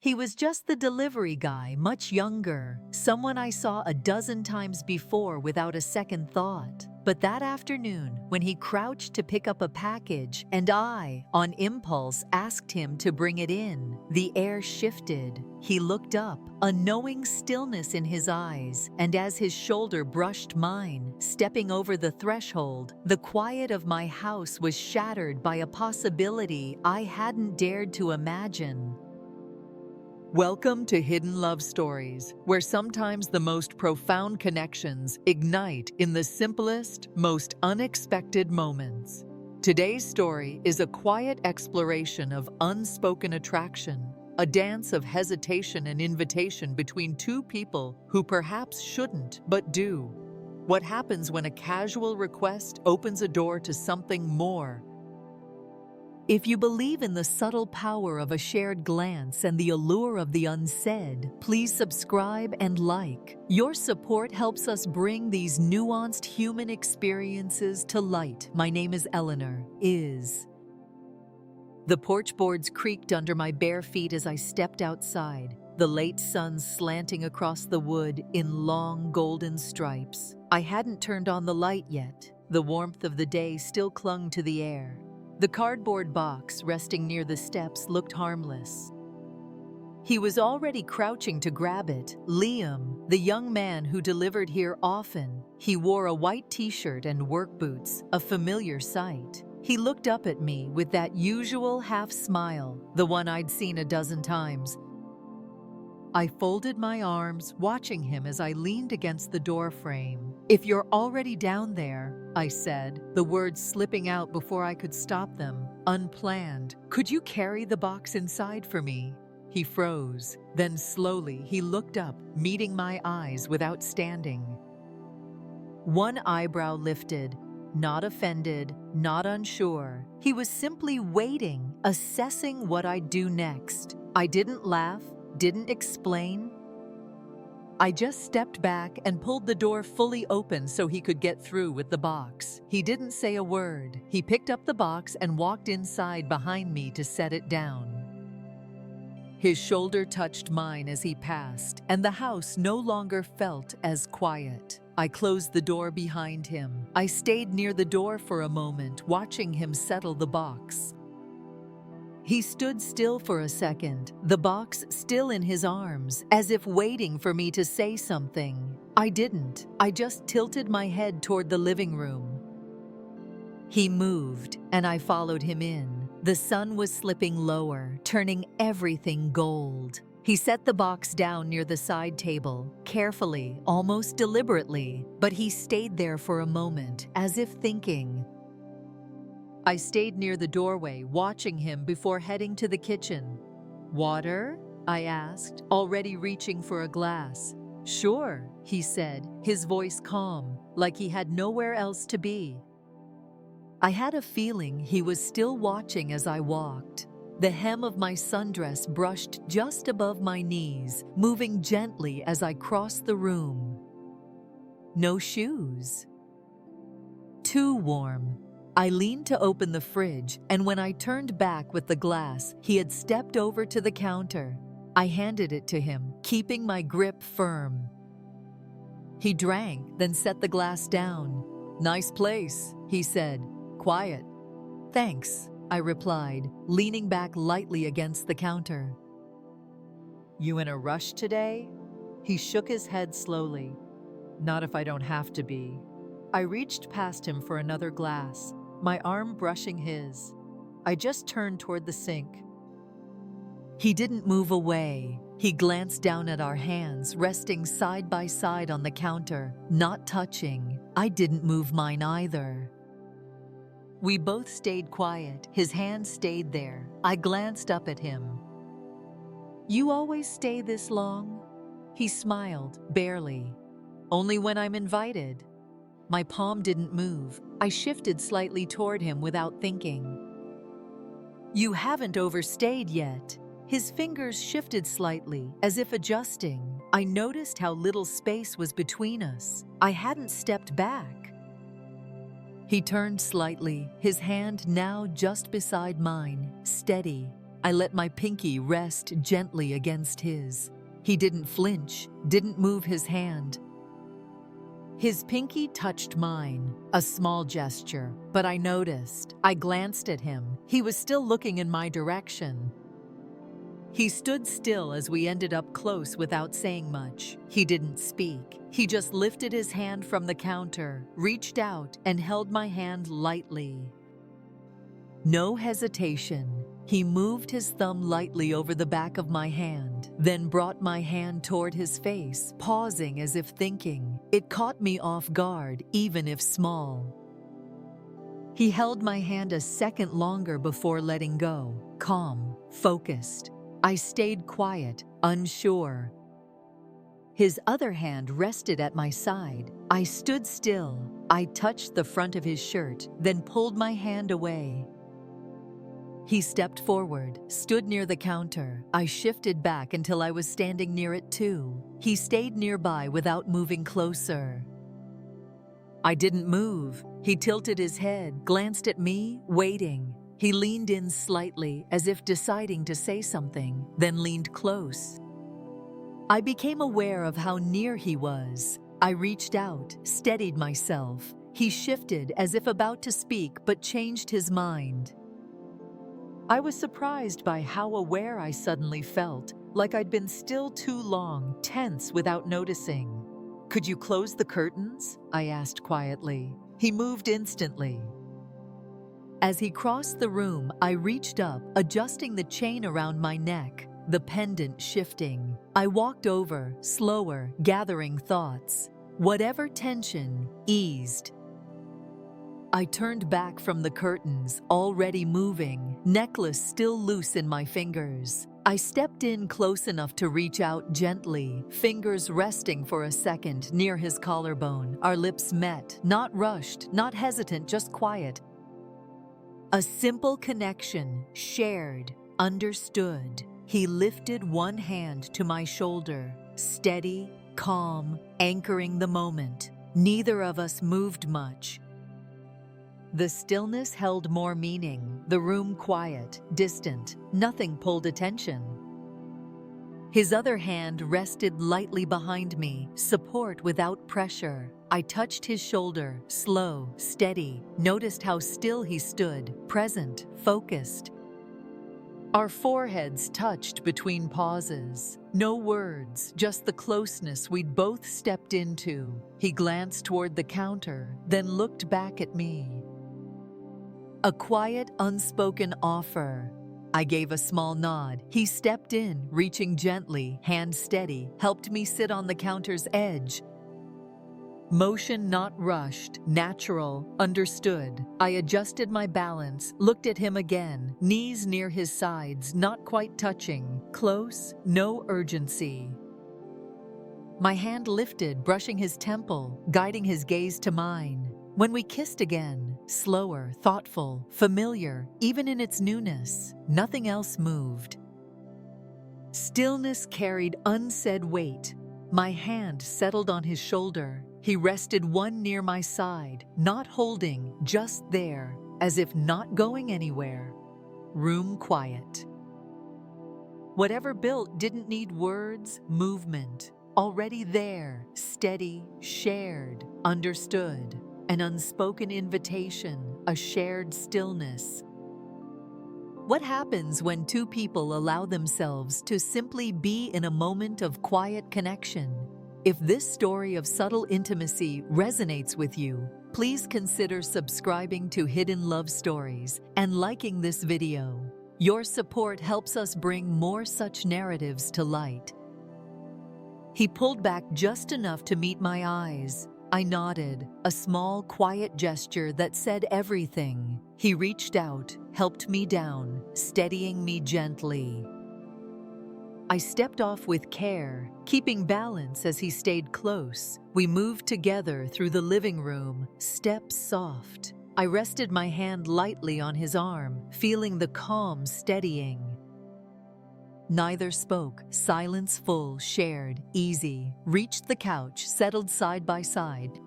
He was just the delivery guy, much younger, someone I saw a dozen times before without a second thought. But that afternoon, when he crouched to pick up a package and I, on impulse, asked him to bring it in, the air shifted. He looked up, a knowing stillness in his eyes, and as his shoulder brushed mine, stepping over the threshold, the quiet of my house was shattered by a possibility I hadn't dared to imagine. Welcome to Hidden Love Stories, where sometimes the most profound connections ignite in the simplest, most unexpected moments. Today's story is a quiet exploration of unspoken attraction, a dance of hesitation and invitation between two people who perhaps shouldn't but do. What happens when a casual request opens a door to something more? If you believe in the subtle power of a shared glance and the allure of the unsaid, please subscribe and like. Your support helps us bring these nuanced human experiences to light. My name is Eleanor. The porch boards creaked under my bare feet as I stepped outside, the late sun slanting across the wood in long golden stripes. I hadn't turned on the light yet. The warmth of the day still clung to the air. The cardboard box resting near the steps looked harmless. He was already crouching to grab it. Liam, the young man who delivered here often. He wore a white t-shirt and work boots, a familiar sight. He looked up at me with that usual half smile, the one I'd seen a dozen times. I folded my arms, watching him as I leaned against the door frame. "If you're already down there," I said, the words slipping out before I could stop them, unplanned. "Could you carry the box inside for me?" He froze. Then slowly he looked up, meeting my eyes without standing. One eyebrow lifted, not offended, not unsure. He was simply waiting, assessing what I'd do next. I didn't laugh, didn't explain. I just stepped back and pulled the door fully open so he could get through with the box. He didn't say a word. He picked up the box and walked inside behind me to set it down. His shoulder touched mine as he passed, and the house no longer felt as quiet. I closed the door behind him. I stayed near the door for a moment, watching him settle the box. He stood still for a second, the box still in his arms, as if waiting for me to say something. I didn't. I just tilted my head toward the living room. He moved, and I followed him in. The sun was slipping lower, turning everything gold. He set the box down near the side table, carefully, almost deliberately, but he stayed there for a moment, as if thinking. I stayed near the doorway, watching him before heading to the kitchen. "Water?" I asked, already reaching for a glass. "Sure," he said, his voice calm, like he had nowhere else to be. I had a feeling he was still watching as I walked. The hem of my sundress brushed just above my knees, moving gently as I crossed the room. No shoes. Too warm. I leaned to open the fridge, and when I turned back with the glass, he had stepped over to the counter. I handed it to him, keeping my grip firm. He drank, then set the glass down. "Nice place," he said. "Quiet." "Thanks," I replied, leaning back lightly against the counter. "You in a rush today?" He shook his head slowly. "Not if I don't have to be." I reached past him for another glass, my arm brushing his. I just turned toward the sink. He didn't move away. He glanced down at our hands, resting side by side on the counter, not touching. I didn't move mine either. We both stayed quiet. His hand stayed there. I glanced up at him. "You always stay this long?" He smiled, barely. "Only when I'm invited." My palm didn't move. I shifted slightly toward him without thinking. "You haven't overstayed yet." His fingers shifted slightly, as if adjusting. I noticed how little space was between us. I hadn't stepped back. He turned slightly, his hand now just beside mine, steady. I let my pinky rest gently against his. He didn't flinch, didn't move his hand. His pinky touched mine, a small gesture, but I noticed. I glanced at him. He was still looking in my direction. He stood still as we ended up close without saying much. He didn't speak. He just lifted his hand from the counter, reached out, and held my hand lightly. No hesitation. He moved his thumb lightly over the back of my hand, then brought my hand toward his face, pausing as if thinking. It caught me off guard, even if small. He held my hand a second longer before letting go, calm, focused. I stayed quiet, unsure. His other hand rested at my side. I stood still. I touched the front of his shirt, then pulled my hand away. He stepped forward, stood near the counter. I shifted back until I was standing near it too. He stayed nearby without moving closer. I didn't move. He tilted his head, glanced at me, waiting. He leaned in slightly, as if deciding to say something, then leaned close. I became aware of how near he was. I reached out, steadied myself. He shifted as if about to speak, but changed his mind. I was surprised by how aware I suddenly felt, like I'd been still too long, tense without noticing. "Could you close the curtains?" I asked quietly. He moved instantly. As he crossed the room, I reached up, adjusting the chain around my neck, the pendant shifting. I walked over, slower, gathering thoughts. Whatever tension eased. I turned back from the curtains, already moving, necklace still loose in my fingers. I stepped in close enough to reach out gently, fingers resting for a second near his collarbone. Our lips met, not rushed, not hesitant, just quiet. A simple connection, shared, understood. He lifted one hand to my shoulder, steady, calm, anchoring the moment. Neither of us moved much. The stillness held more meaning, the room quiet, distant, nothing pulled attention. His other hand rested lightly behind me, support without pressure. I touched his shoulder, slow, steady, noticed how still he stood, present, focused. Our foreheads touched between pauses. No words, just the closeness we'd both stepped into. He glanced toward the counter, then looked back at me. A quiet, unspoken offer. I gave a small nod. He stepped in, reaching gently, hand steady, helped me sit on the counter's edge. Motion not rushed, natural, understood. I adjusted my balance, looked at him again, knees near his sides, not quite touching, close, no urgency. My hand lifted, brushing his temple, guiding his gaze to mine. When we kissed again, slower, thoughtful, familiar, even in its newness, nothing else moved. Stillness carried unsaid weight. My hand settled on his shoulder. He rested one near my side, not holding, just there, as if not going anywhere. Room quiet. Whatever built didn't need words, movement. Already there, steady, shared, understood. An unspoken invitation, a shared stillness. What happens when two people allow themselves to simply be in a moment of quiet connection? If this story of subtle intimacy resonates with you, please consider subscribing to Hidden Love Stories and liking this video. Your support helps us bring more such narratives to light. He pulled back just enough to meet my eyes. I nodded, a small, quiet gesture that said everything. He reached out, helped me down, steadying me gently. I stepped off with care, keeping balance as he stayed close. We moved together through the living room, steps soft. I rested my hand lightly on his arm, feeling the calm steadying. Neither spoke, silence full, shared, easy. Reached the couch, settled side by side.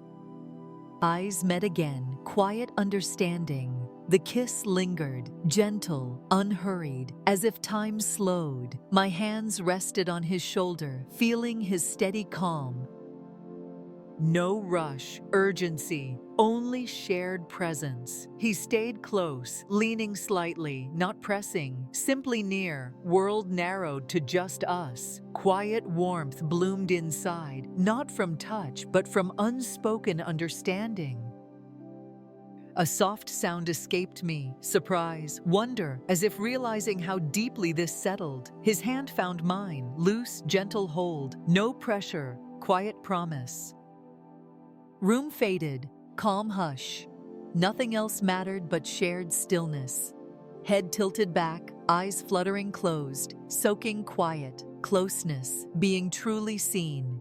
Eyes met again, quiet understanding. The kiss lingered, gentle, unhurried, as if time slowed. My hands rested on his shoulder, feeling his steady calm. No rush, urgency, only shared presence. He stayed close, leaning slightly, not pressing, simply near. World narrowed to just us. Quiet warmth bloomed inside, not from touch, but from unspoken understanding. A soft sound escaped me, surprise, wonder, as if realizing how deeply this settled. His hand found mine, loose, gentle hold, no pressure, quiet promise. Room faded, calm hush. Nothing else mattered but shared stillness. Head tilted back, eyes fluttering closed, soaking quiet, closeness, being truly seen.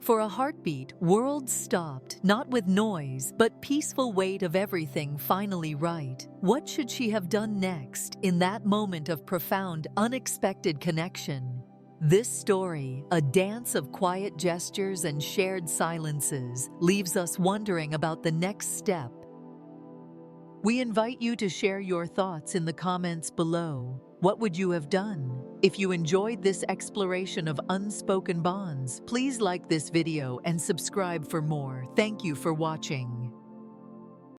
For a heartbeat, worlds stopped, not with noise, but peaceful weight of everything finally right. What should she have done next in that moment of profound, unexpected connection? This story, a dance of quiet gestures and shared silences, leaves us wondering about the next step. We invite you to share your thoughts in the comments below. What would you have done? If you enjoyed this exploration of unspoken bonds, please like this video and subscribe for more. Thank you for watching.